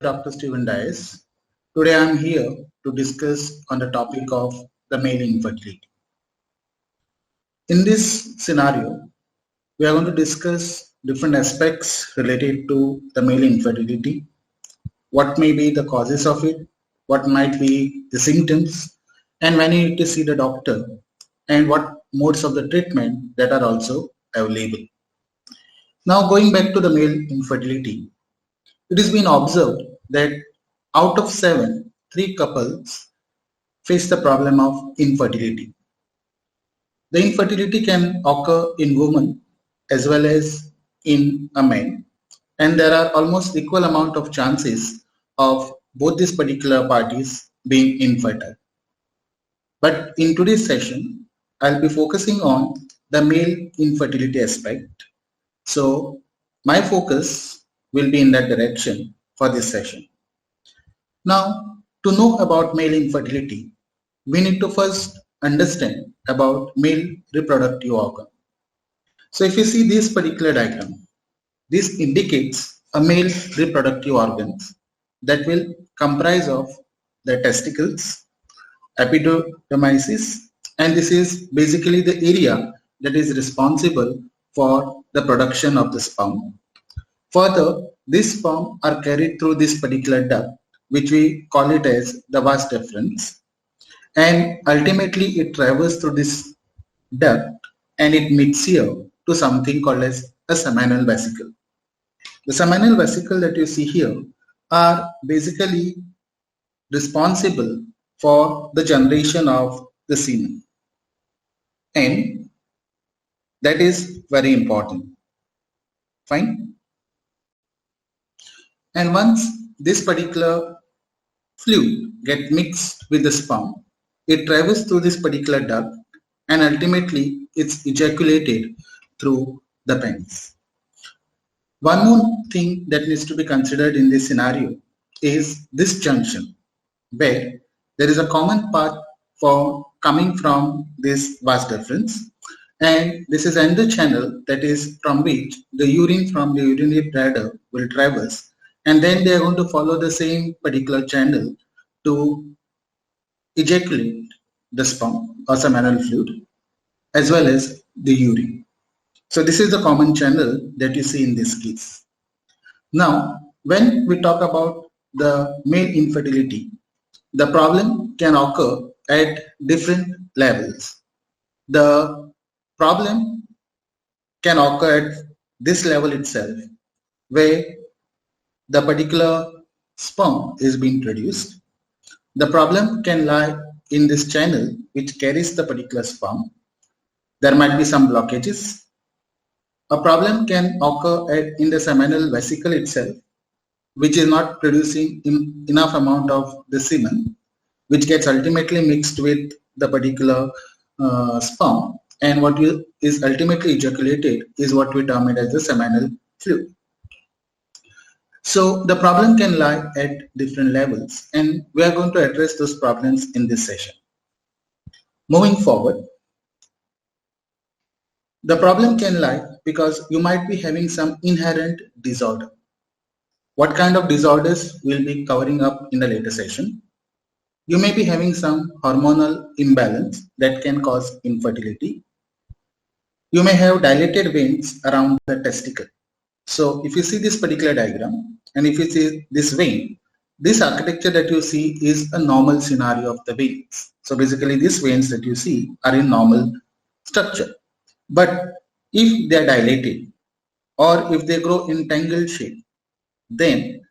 Dr. Stephen Dias. Today I am here to discuss on the topic of the male infertility. In this scenario, we are going to discuss different aspects related to the male infertility, what may be the causes of it, what might be the symptoms, and when you need to see the doctor, and what modes of the treatment that are also available. Now going back to the male infertility, it has been observed that out of 7, 3 couples face the problem of infertility. The infertility can occur in women as well as in a man, and there are almost equal amount of chances of both these particular parties being infertile. But in today's session, I'll be focusing on the male infertility aspect. So my focus will be in that direction for this session. Now, to know about male infertility, we need to first understand about male reproductive organ. So if you see this particular diagram, this indicates a male reproductive organs that will comprise of the testicles, epididymis, and this is basically the area that is responsible for the production of the sperm. Further, these sperm are carried through this particular duct, which we call it as the vas deferens, and ultimately it travels through this duct and it meets here to something called as a seminal vesicle. The seminal vesicle that you see here are basically responsible for the generation of the semen, and that is very important. Fine. And once this particular fluid get mixed with the sperm, it travels through this particular duct and ultimately it's ejaculated through the penis. One more thing that needs to be considered in this scenario is this junction, where there is a common path for coming from this vas deferens, and this is another channel that is from which the urine from the urinary bladder will traverse, and then they are going to follow the same particular channel to ejaculate the sperm or seminal fluid as well as the urine. So this is the common channel that you see in this case. Now, when we talk about the male infertility, the problem can occur at different levels. The problem can occur at this level itself, where the particular sperm is being produced. The problem can lie in this channel which carries the particular sperm. There might be some blockages. A problem can occur in the seminal vesicle itself, which is not producing enough amount of the semen, which gets ultimately mixed with the particular sperm, and what is ultimately ejaculated is what we term it as the seminal fluid. So the problem can lie at different levels, and we are going to address those problems in this session. Moving forward, the problem can lie because you might be having some inherent disorder. What kind of disorders we'll be covering up in the later session. You may be having some hormonal imbalance that can cause infertility. You may have dilated veins around the testicle. So if you see this particular diagram, and if you see this vein, this architecture that you see is a normal scenario of the veins. So basically these veins that you see are in normal structure. But if they are dilated or if they grow in tangled shape, then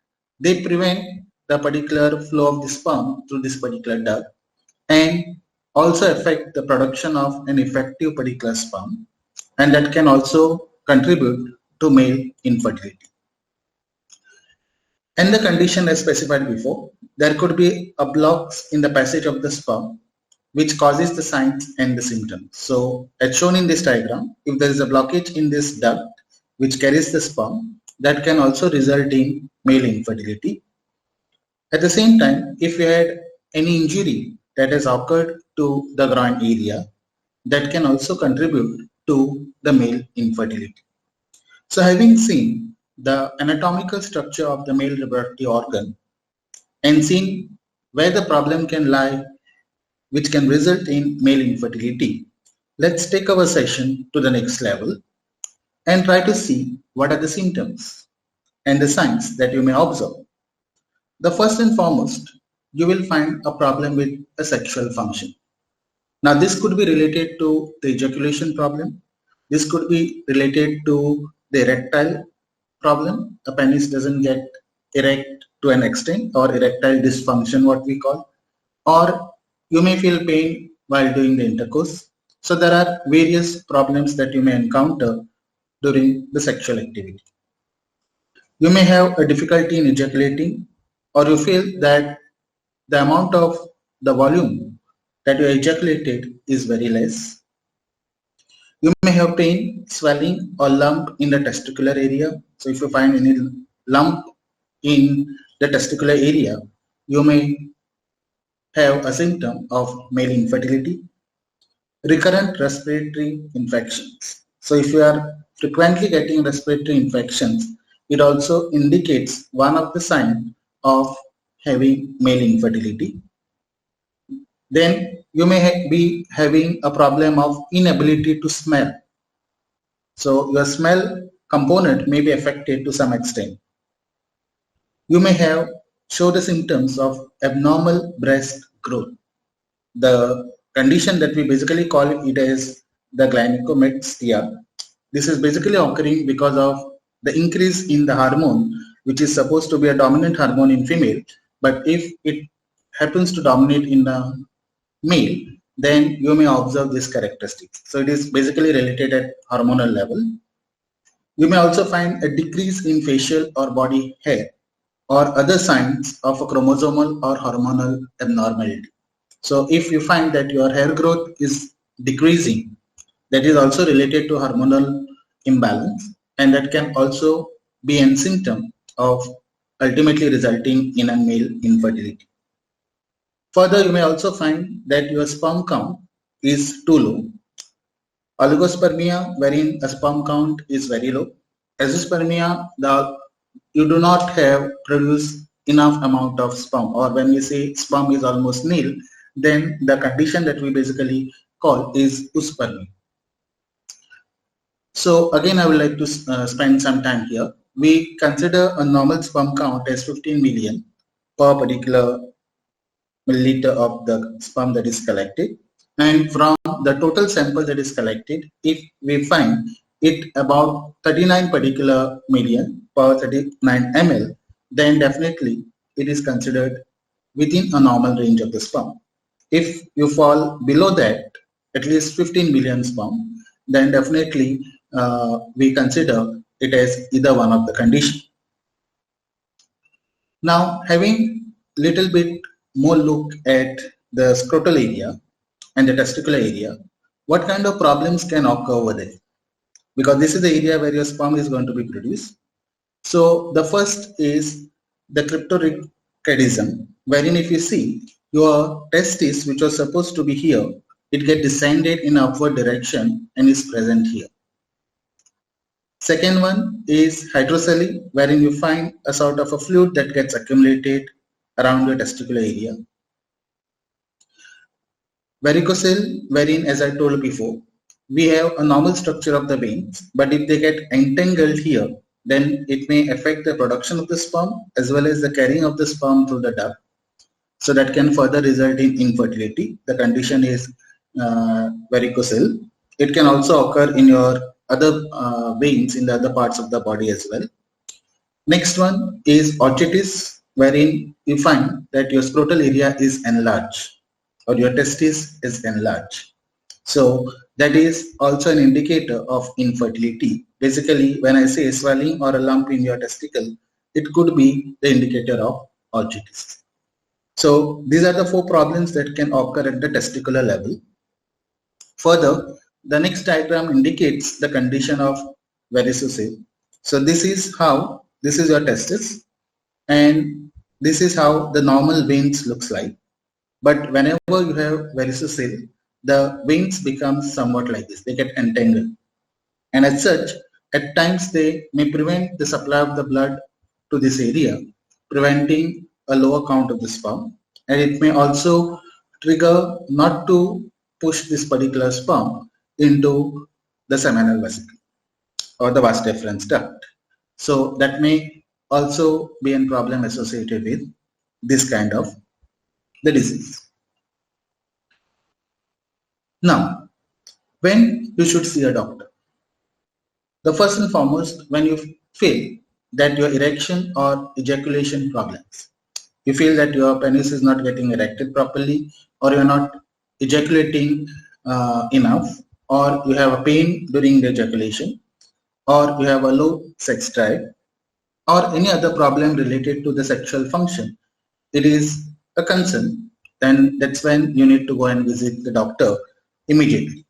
they prevent the particular flow of the sperm through this particular duct and also affect the production of an effective particular sperm, and that can also contribute to male infertility. And the condition as specified before, there could be a blocks in the passage of the sperm which causes the signs and the symptoms. So as shown in this diagram, if there is a blockage in this duct which carries the sperm, that can also result in male infertility. At the same time, if you had any injury that has occurred to the groin area, that can also contribute to the male infertility. So having seen the anatomical structure of the male reproductive organ and seen where the problem can lie, which can result in male infertility. Let's take our session to the next level and try to see what are the symptoms and the signs that you may observe. The first and foremost, you will find a problem with a sexual function. Now, this could be related to the ejaculation problem. This could be related to the erectile problem. A penis doesn't get erect to an extent, or erectile dysfunction, what we call, or you may feel pain while doing the intercourse. So there are various problems that you may encounter during the sexual activity. You may have a difficulty in ejaculating, or you feel that the amount of the volume that you ejaculated is very less. You may have pain, swelling, or lump in the testicular area. So if you find any lump in the testicular area, you may have a symptom of male infertility. Recurrent respiratory infections. So if you are frequently getting respiratory infections, it also indicates one of the signs of having male infertility. Then you may be having a problem of inability to smell. So your smell component may be affected to some extent. You may show the symptoms of abnormal breast growth. The condition that we basically call it as the gynecomastia. This is basically occurring because of the increase in the hormone, which is supposed to be a dominant hormone in female, but if it happens to dominate in the male, then you may observe these characteristics. So it is basically related at hormonal level. You may also find a decrease in facial or body hair or other signs of a chromosomal or hormonal abnormality. So if you find that your hair growth is decreasing, that is also related to hormonal imbalance, and that can also be a symptom of ultimately resulting in a male infertility. Further, you may also find that your sperm count is too low. Oligospermia, wherein a sperm count is very low. Azoospermia, you do not have produced enough amount of sperm, or when we say sperm is almost nil, then the condition that we basically call is oospermia. So again, I would like to spend some time here. We consider a normal sperm count as 15 million per particular milliliter of the sperm that is collected. And from the total sample that is collected, if we find it about 39 particular million per 39 ml, then definitely it is considered within a normal range of the sperm. If you fall below that, at least 15 million sperm, then definitely we consider it as either one of the condition. Now, having little bit more look at the scrotal area and the testicular area, what kind of problems can occur over there? Because this is the area where your sperm is going to be produced. So the first is the cryptorchidism, wherein if you see your testis, which was supposed to be here, it gets descended in upward direction and is present here. Second one is hydrocele, wherein you find a sort of a fluid that gets accumulated around your testicular area. Varicocele, wherein, as I told before, we have a normal structure of the veins, but if they get entangled here, then it may affect the production of the sperm as well as the carrying of the sperm through the duct. So that can further result in infertility. The condition is varicocele. It can also occur in your other veins in the other parts of the body as well. Next one is orchitis, wherein you find that your scrotal area is enlarged or your testis is enlarged. So that is also an indicator of infertility. Basically, when I say swelling or a lump in your testicle, it could be the indicator of orchitis. So these are the 4 problems that can occur at the testicular level. Further, the next diagram indicates the condition of varicocele. So this is your testis, and this is how the normal veins looks like. But whenever you have varicocele, the veins become somewhat like this. They get entangled. And as such, At times they may prevent the supply of the blood to this area, preventing a lower count of the sperm, and it may also trigger not to push this particular sperm into the seminal vesicle or the vas deferens duct. So that may also be a problem associated with this kind of the disease. Now, when you should see a doctor? The first and foremost, when you feel that your erection or ejaculation problems, you feel that your penis is not getting erected properly, or you're not ejaculating enough, or you have a pain during the ejaculation, or you have a low sex drive, or any other problem related to the sexual function, it is a concern, then that's when you need to go and visit the doctor immediately.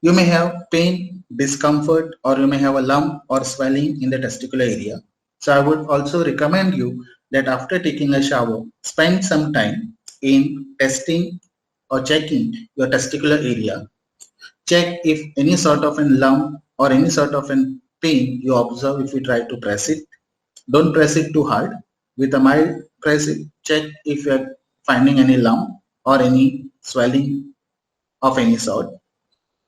You may have pain, discomfort, or you may have a lump or swelling in the testicular area. So I would also recommend you that after taking a shower, spend some time in testing or checking your testicular area. Check if any sort of a lump or any sort of a pain you observe if you try to press it. Don't press it too hard. With a mild press, check if you are finding any lump or any swelling of any sort.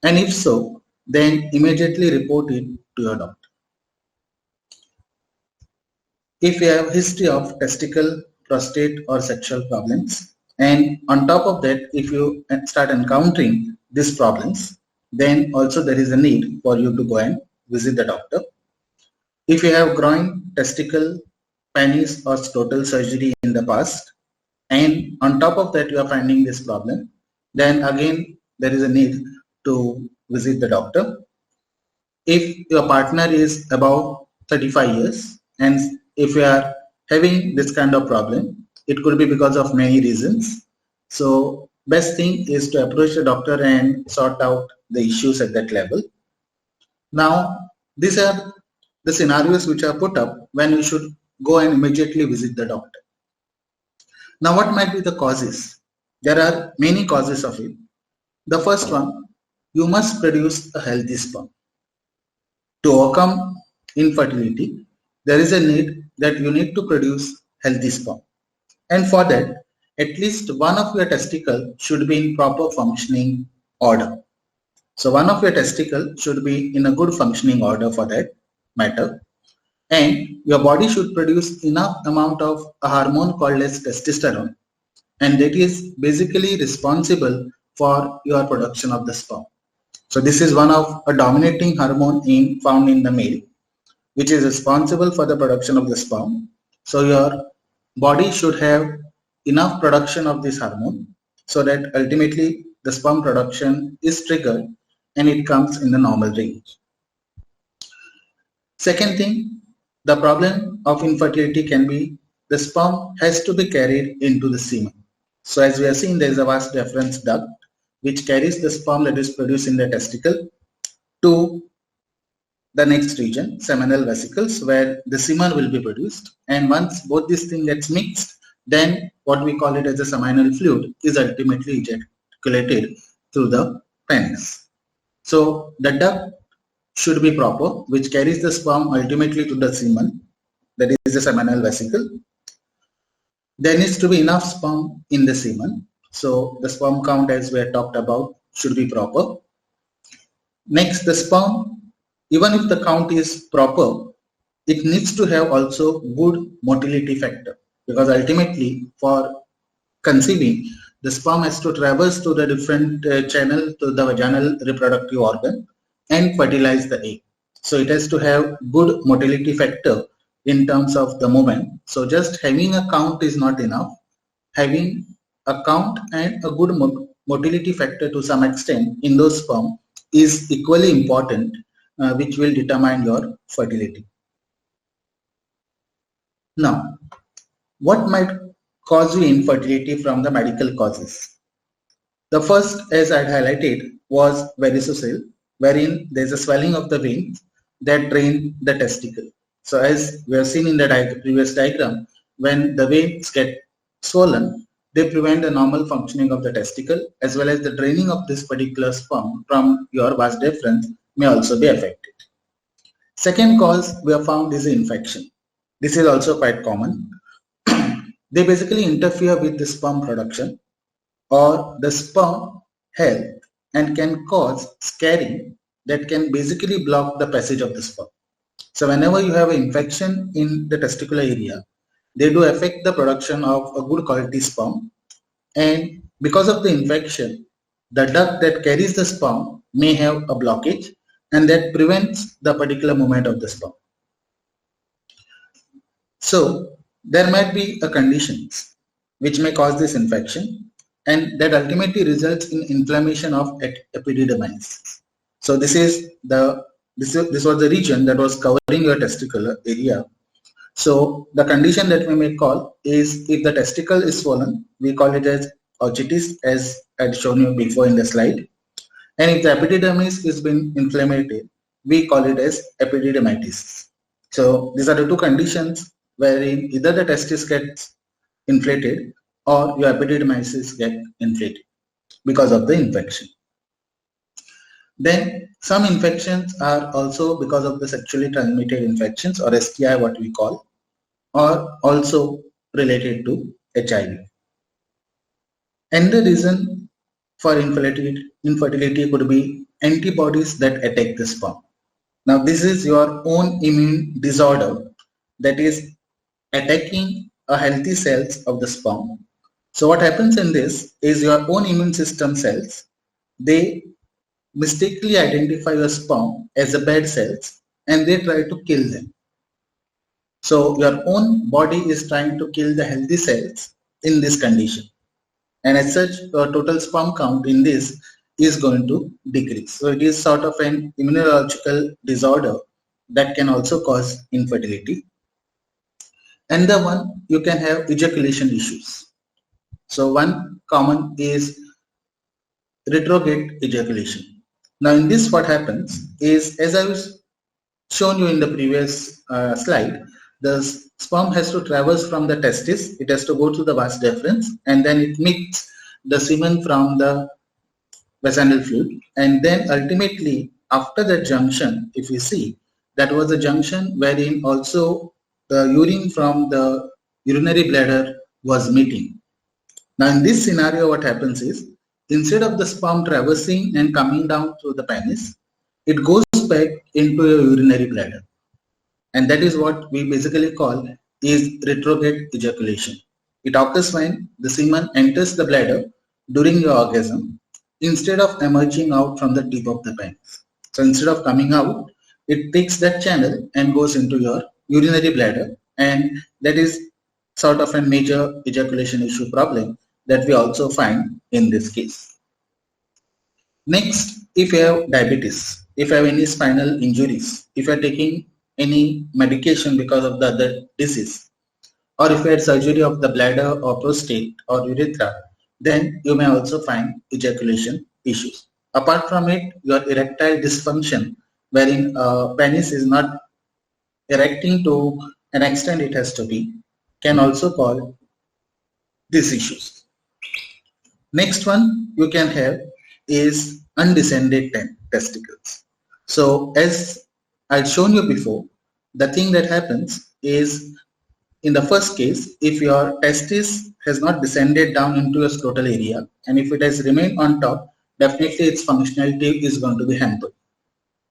And if so, then immediately report it to your doctor. If you have history of testicle, prostate or sexual problems, and on top of that, if you start encountering these problems, then also there is a need for you to go and visit the doctor. If you have groin, testicle, penis or scrotal surgery in the past, and on top of that you are finding this problem, then again there is a need to visit the doctor. If your partner is about 35 years and if you are having this kind of problem, it could be because of many reasons. So best thing is to approach the doctor and sort out the issues at that level. Now these are the scenarios which are put up when you should go and immediately visit the doctor. Now what might be the causes? There are many causes of it. The first one, you must produce a healthy sperm. To overcome infertility, there is a need that you need to produce healthy sperm. And for that, at least one of your testicles should be in proper functioning order. So one of your testicles should be in a good functioning order for that matter. And your body should produce enough amount of a hormone called as testosterone. And that is basically responsible for your production of the sperm. So this is one of a dominating hormone found in the male, which is responsible for the production of the sperm. So your body should have enough production of this hormone so that ultimately the sperm production is triggered and it comes in the normal range. Second thing, the problem of infertility can be the sperm has to be carried into the semen. So as we have seen, there is a vas deferens duct which carries the sperm that is produced in the testicle to the next region, seminal vesicles, where the semen will be produced. And once both these things gets mixed, then what we call it as a seminal fluid is ultimately ejaculated through the penis. So the duct should be proper, which carries the sperm ultimately to the semen, that is the seminal vesicle. There needs to be enough sperm in the semen. So the sperm count, as we had talked about, should be proper. Next, the sperm, even if the count is proper, it needs to have also good motility factor, because ultimately for conceiving, the sperm has to traverse to the different channel to the vaginal reproductive organ and fertilize the egg. So it has to have good motility factor in terms of the movement. So just having a count is not enough. Having a count and a good motility factor to some extent in those sperm is equally important, which will determine your fertility. Now, what might cause you infertility from the medical causes? The first, as I had highlighted, was varicocele, wherein there is a swelling of the veins that drain the testicle. So as we have seen in the previous diagram, when the veins get swollen, they prevent the normal functioning of the testicle, as well as the draining of this particular sperm from your vas deferens may also be affected. Second cause we have found is infection. This is also quite common. They basically interfere with the sperm production or the sperm health and can cause scarring that can basically block the passage of the sperm. So whenever you have an infection in the testicular area, they do affect the production of a good quality sperm, and because of the infection, the duct that carries the sperm may have a blockage and that prevents the particular movement of the sperm. So there might be a conditions which may cause this infection and that ultimately results in inflammation of epididymis. So this was the region that was covering your testicular area. So the condition that we may call is, if the testicle is swollen, we call it as otitis, as I had shown you before in the slide. And if the epididymis is being inflamed, we call it as epididymitis. So these are the two conditions wherein either the testis gets inflated or your epididymis get inflated because of the infection. Then some infections are also because of the sexually transmitted infections, or STI what we call, or also related to HIV. Another reason for infertility could be antibodies that attack the sperm. Now this is your own immune disorder that is attacking a healthy cells of the sperm. So what happens in this is your own immune system cells, they mistakenly identify your sperm as a bad cells and they try to kill them. So your own body is trying to kill the healthy cells in this condition. And as such, your total sperm count in this is going to decrease. So it is sort of an immunological disorder that can also cause infertility. And the one, you can have ejaculation issues. So one common is retrograde ejaculation. Now in this, what happens is, as I was shown you in the previous slide, the sperm has to traverse from the testis, it has to go to the vas deferens, and then it meets the semen from the vaginal fluid, and then ultimately after that junction, if you see, that was a junction wherein also the urine from the urinary bladder was meeting. Now in this scenario, what happens is, instead of the sperm traversing and coming down through the penis, it goes back into your urinary bladder. And that is what we basically call is retrograde ejaculation. It occurs when the semen enters the bladder during your orgasm instead of emerging out from the tip of the penis. So instead of coming out, it takes that channel and goes into your urinary bladder, and that is sort of a major ejaculation issue problem that we also find in this case. Next, if you have diabetes, if you have any spinal injuries, if you are taking any medication because of the other disease, or if you had surgery of the bladder or prostate or urethra, then you may also find ejaculation issues. Apart from it, your erectile dysfunction, wherein penis is not erecting to an extent it has to be, can also cause these issues. Next one you can have is undescended testicles. So as I'd shown you before, the thing that happens is, in the first case, if your testis has not descended down into your scrotal area, and if it has remained on top, definitely its functionality is going to be hampered.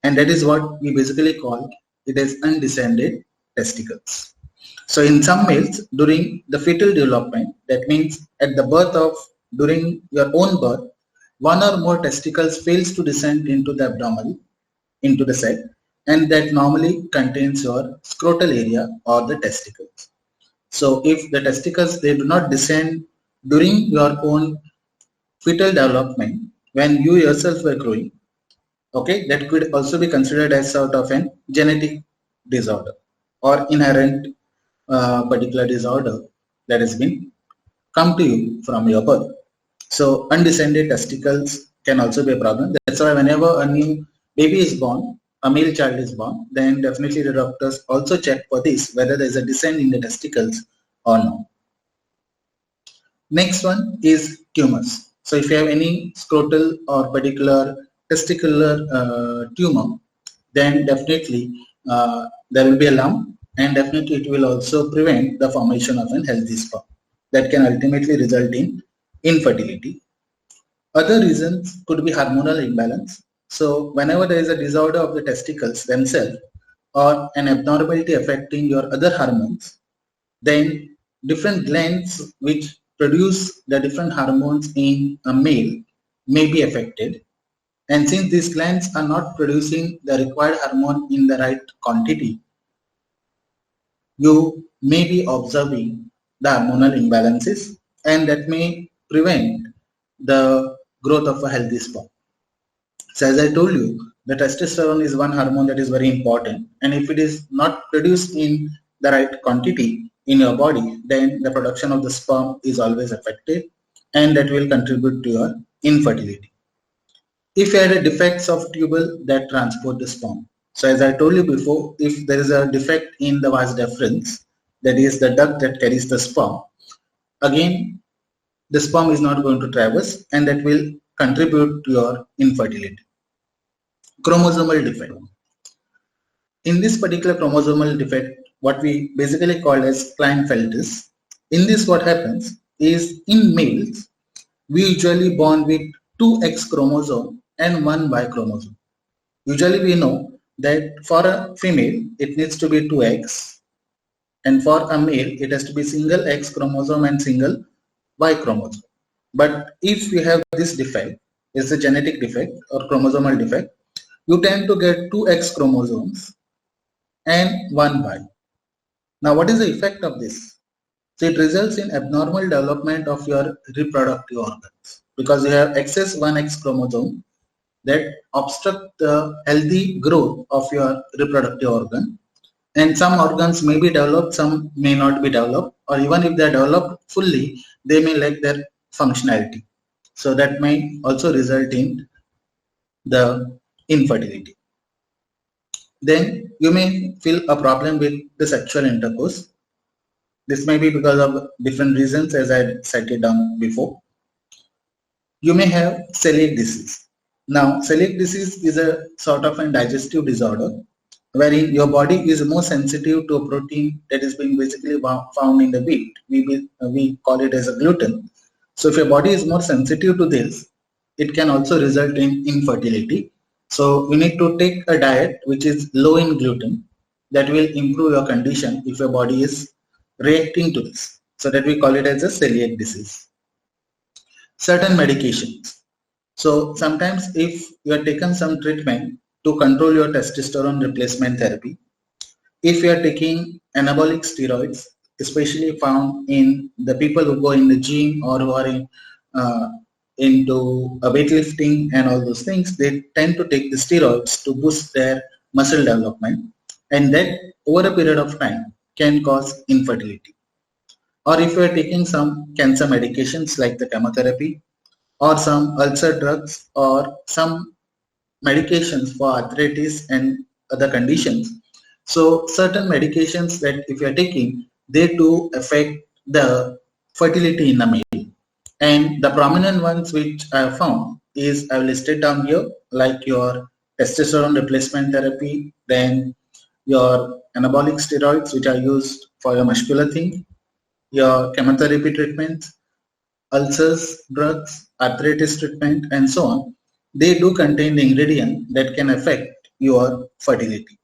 And that is what we basically call it as undescended testicles. So in some males, during the fetal development, that means at the birth of, during your own birth, one or more testicles fails to descend into the abdomen, into the sac, and that normally contains your scrotal area or the testicles. So if the testicles, they do not descend during your own fetal development, when you yourself were growing, okay, that could also be considered as sort of an genetic disorder or inherent particular disorder that has been come to you from your birth. So undescended testicles can also be a problem. That's why whenever a new baby is born, a male child is born, then definitely the doctors also check for this, whether there is a descent in the testicles or not. Next one is tumors. So if you have any scrotal or particular testicular tumor, then definitely there will be a lump, and definitely it will also prevent the formation of an healthy sperm that can ultimately result in infertility. Other reasons could be hormonal imbalance. So whenever there is a disorder of the testicles themselves or an abnormality affecting your other hormones, then different glands which produce the different hormones in a male may be affected. And since these glands are not producing the required hormone in the right quantity, you may be observing the hormonal imbalances, and that may prevent the growth of a healthy sperm. So as I told you, the testosterone is one hormone that is very important, and if it is not produced in the right quantity in your body, then the production of the sperm is always affected, and that will contribute to your infertility. If you had a defects of tubule that transport the sperm. So as I told you before, if there is a defect in the vas deferens, that is the duct that carries the sperm, again the sperm is not going to traverse, and that will contribute to your infertility. Chromosomal defect. In this particular chromosomal defect, what we basically call as Klinefelter's, in this what happens is in males, we usually born with two X chromosome and one Y chromosome. Usually we know that for a female, it needs to be 2X, and for a male, it has to be single X chromosome and single Y chromosome. But if you have this defect, it's a genetic defect or chromosomal defect, you tend to get two X chromosomes and one Y. Now, what is the effect of this? So it results in abnormal development of your reproductive organs because you have excess 1X chromosome that obstruct the healthy growth of your reproductive organ, and some organs may be developed, some may not be developed, or even if they are developed fully, they may lack their functionality. So that may also result in the infertility. Then you may feel a problem with the sexual intercourse. This may be because of different reasons as I cited down before. You may have celiac disease. Now, celiac disease is a sort of a digestive disorder wherein your body is more sensitive to a protein that is being basically found in the wheat. We call it as a gluten. So if your body is more sensitive to this, it can also result in infertility. So you need to take a diet which is low in gluten that will improve your condition if your body is reacting to this. So that we call it as a celiac disease. Certain medications. So sometimes if you are taken some treatment to control your testosterone replacement therapy, if you are taking anabolic steroids, especially found in the people who go in the gym or who are into weightlifting and all those things, they tend to take the steroids to boost their muscle development, and that over a period of time can cause infertility. Or if you are taking some cancer medications like the chemotherapy or some ulcer drugs or some medications for arthritis and other conditions. So certain medications that if you are taking, they do affect the fertility in the male. And the prominent ones which I have found is I have listed down here, like your testosterone replacement therapy, then your anabolic steroids which are used for your muscular thing, your chemotherapy treatments, ulcers, drugs, arthritis treatment, and so on. They do contain the ingredient that can affect your fertility.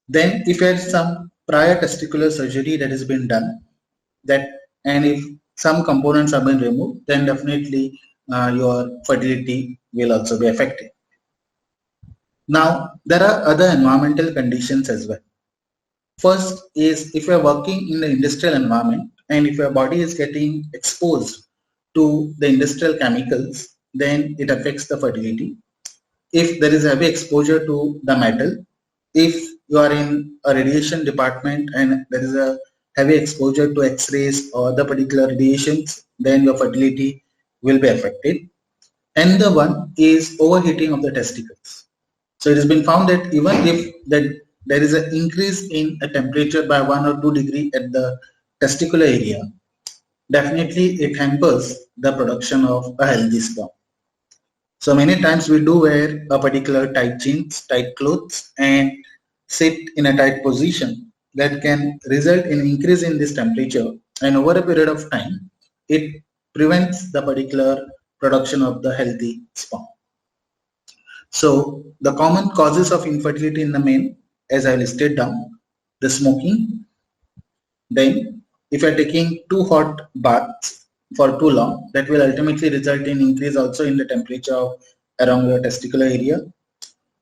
Then if you had some prior testicular surgery that has been done, and if some components have been removed, then definitely your fertility will also be affected. Now, there are other environmental conditions as well. First is if you are working in the industrial environment and if your body is getting exposed to the industrial chemicals, then it affects the fertility. If there is heavy exposure to the metal, if you are in a radiation department and there is a heavy exposure to X-rays or the particular radiations, then your fertility will be affected. And the one is overheating of the testicles. So it has been found that even if there is an increase in a temperature by 1 or 2 degree at the testicular area, definitely it hampers the production of a healthy sperm. So many times we do wear a particular tight jeans, tight clothes, and sit in a tight position that can result in increase in this temperature, and over a period of time it prevents the particular production of the healthy sperm. So the common causes of infertility in the men, as I listed down, the smoking. Then if you are taking too hot baths for too long, that will ultimately result in increase also in the temperature of around your testicular area.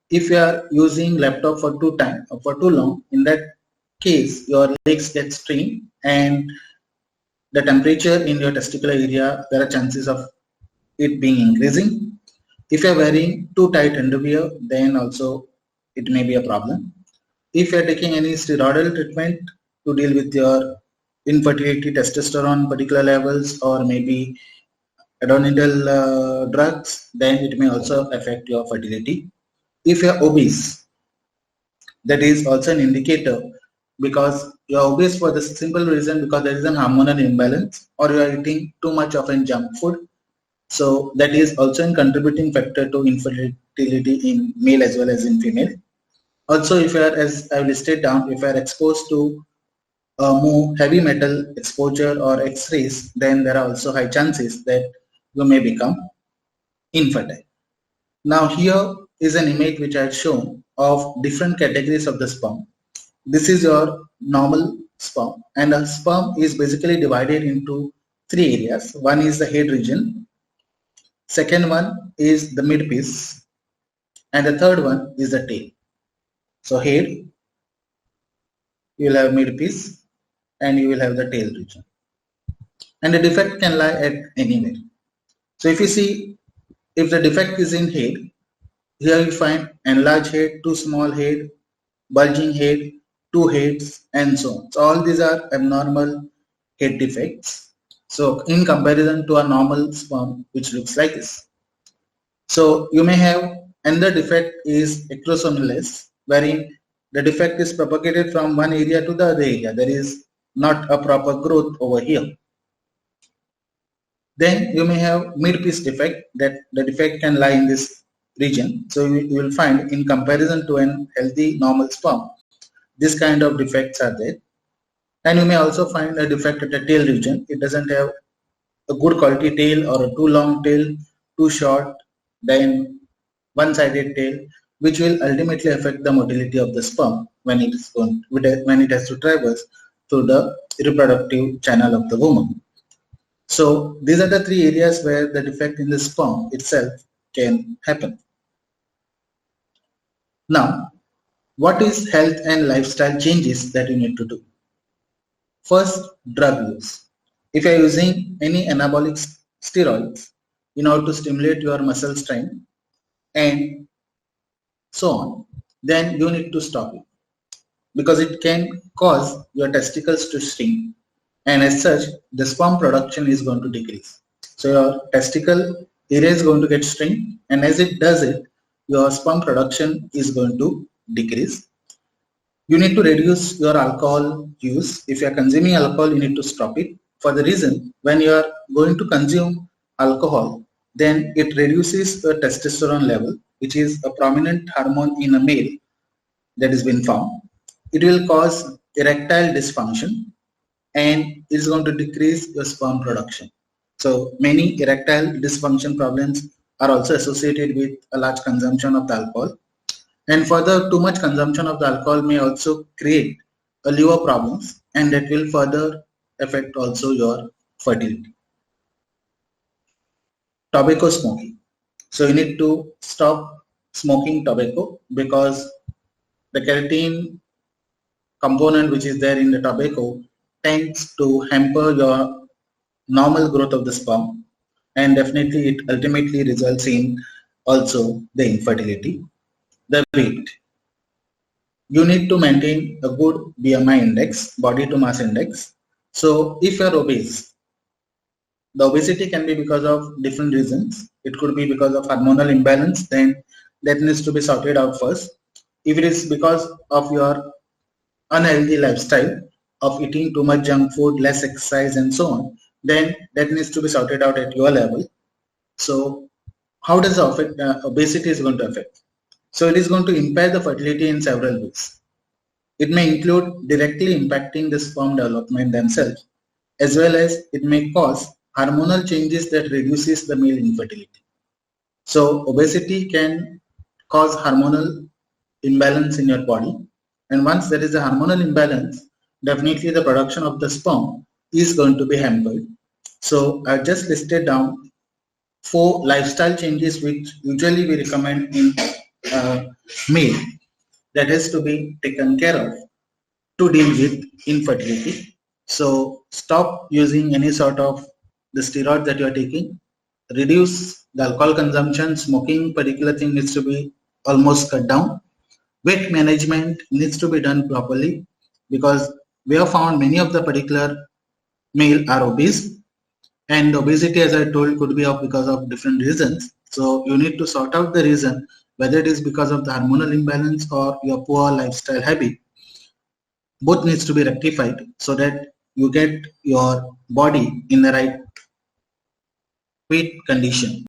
If you are using laptop for too long, in that case your legs get strained and the temperature in your testicular area, there are chances of it being increasing. If you are wearing too tight underwear, then also it may be a problem. If you are taking any steroidal treatment to deal with your infertility, testosterone particular levels, or maybe adrenal drugs, then it may also affect your fertility. If you are obese, that is also an indicator, because you are obese for the simple reason because there is an hormonal imbalance or you are eating too much of a junk food. So that is also a contributing factor to infertility in male as well as in female. Also, if you are, as I listed down, if you are exposed to more heavy metal exposure or X-rays, then there are also high chances that you may become infertile. Now here is an image which I have shown of different categories of the sperm. This is your normal sperm, and a sperm is basically divided into three areas. One is the head region, second one is the midpiece, and the third one is the tail. So head, you will have midpiece, and you will have the tail region. And the defect can lie at anywhere. So if you see, if the defect is in head, here you find enlarged head, too small head, bulging head, two heads, and so on. So all these are abnormal head defects. So in comparison to a normal sperm, which looks like this. So you may have another defect is ectosomaless, wherein the defect is propagated from one area to the other area. There is not a proper growth over here. Then you may have mid-piece defect, that the defect can lie in this region. So you will find in comparison to an healthy normal sperm, this kind of defects are there. And you may also find a defect at the tail region. It doesn't have a good quality tail or a too long tail, too short, then one-sided tail, which will ultimately affect the motility of the sperm when it has to traverse through the reproductive channel of the woman. So these are the three areas where the defect in the sperm itself can happen. Now, what is health and lifestyle changes that you need to do? First, drug use. If you are using any anabolic steroids in order to stimulate your muscle strength and so on, then you need to stop it, because it can cause your testicles to shrink, and as such the sperm production is going to decrease. So your testicle area is going to get shrink, and as it does it, your sperm production is going to decrease. You need to reduce your alcohol use. If you are consuming alcohol, you need to stop it, for the reason when you are going to consume alcohol, then it reduces the testosterone level, which is a prominent hormone in a male that has been found. It will cause erectile dysfunction and is going to decrease your sperm production. So many erectile dysfunction problems are also associated with a large consumption of the alcohol. And further, too much consumption of the alcohol may also create a liver problems, and that will further affect also your fertility. Tobacco smoking. So you need to stop smoking tobacco, because the nicotine component which is there in the tobacco tends to hamper your normal growth of the sperm, and definitely it ultimately results in also the infertility. The weight. You need to maintain a good BMI index, body to mass index. So if you are obese, the obesity can be because of different reasons. It could be because of hormonal imbalance, then that needs to be sorted out first. If it is because of your unhealthy lifestyle of eating too much junk food, less exercise and so on, then that needs to be sorted out at your level. So how does the obesity is going to affect? So it is going to impair the fertility in several ways. It may include directly impacting the sperm development themselves, as well as it may cause hormonal changes that reduces the male infertility. So obesity can cause hormonal imbalance in your body, and once there is a hormonal imbalance, definitely the production of the sperm is going to be hampered. So I just listed down 4 lifestyle changes which usually we recommend in uh, male that has to be taken care of to deal with infertility. So stop using any sort of the steroid that you are taking. Reduce the alcohol consumption. Smoking particular thing needs to be almost cut down. Weight management needs to be done properly because we have found many of the particular male are obese, and obesity, as I told, could be of because of different reasons. So you need to sort out the reason, whether it is because of the hormonal imbalance or your poor lifestyle habit. Both needs to be rectified so that you get your body in the right fit condition.